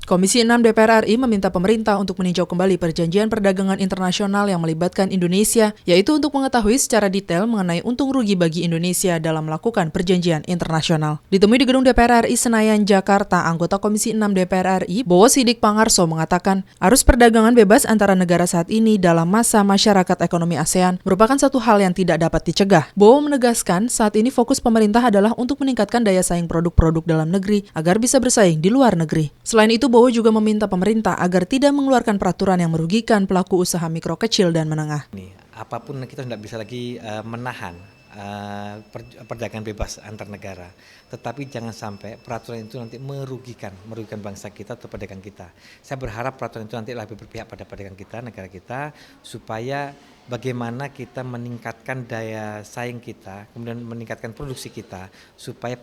Komisi 6 DPR RI meminta pemerintah untuk meninjau kembali perjanjian perdagangan internasional yang melibatkan Indonesia, yaitu untuk mengetahui secara detail mengenai untung rugi bagi Indonesia dalam melakukan perjanjian internasional. Ditemui di gedung DPR RI Senayan, Jakarta, anggota Komisi 6 DPR RI, Bowo Sidik Pangarso mengatakan, arus perdagangan bebas antara negara saat ini dalam masa masyarakat ekonomi ASEAN merupakan satu hal yang tidak dapat dicegah. Bowo menegaskan, saat ini fokus pemerintah adalah untuk meningkatkan daya saing produk-produk dalam negeri agar bisa bersaing di luar negeri. Selain itu, Bowo juga meminta pemerintah agar tidak mengeluarkan peraturan yang merugikan pelaku usaha mikro kecil dan menengah. Apapun kita tidak bisa lagi menahan perdagangan bebas antar negara, tetapi jangan sampai peraturan itu nanti merugikan bangsa kita atau pedagang kita. Saya berharap peraturan itu nanti lebih berpihak pada pedagang kita, negara kita, supaya bagaimana kita meningkatkan daya saing kita, kemudian meningkatkan produksi kita, supaya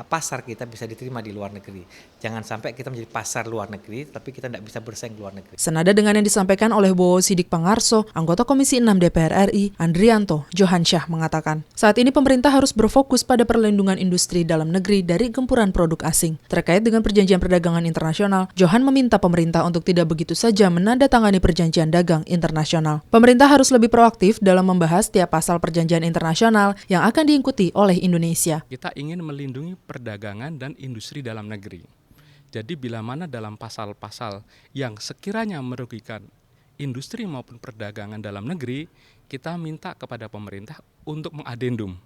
pasar kita bisa diterima di luar negeri. Jangan sampai kita menjadi pasar luar negeri, tapi kita tidak bisa bersaing di luar negeri. Senada dengan yang disampaikan oleh Bowo Sidik Pangarso, anggota Komisi 6 DPR RI, Andrianto Johansyah mengatakan, saat ini pemerintah harus berfokus pada perlindungan industri dalam negeri dari gempuran produk asing. Terkait dengan perjanjian perdagangan internasional, Johan meminta pemerintah untuk tidak begitu saja menandatangani perjanjian dagang internasional. Pemerintah harus lebih proaktif dalam membahas tiap pasal perjanjian internasional yang akan diikuti oleh Indonesia. Kita ingin melindungi perdagangan dan industri dalam negeri. Jadi bila mana dalam pasal-pasal yang sekiranya merugikan industri maupun perdagangan dalam negeri, kita minta kepada pemerintah untuk mengadendum.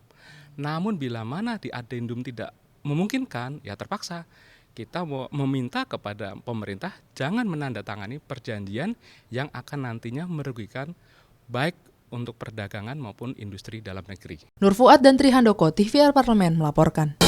Namun bila mana di adendum tidak memungkinkan, ya terpaksa kita meminta kepada pemerintah jangan menandatangani perjanjian yang akan nantinya merugikan baik untuk perdagangan maupun industri dalam negeri. Nur Fuad dan Trihandoko, TVR Parlemen melaporkan.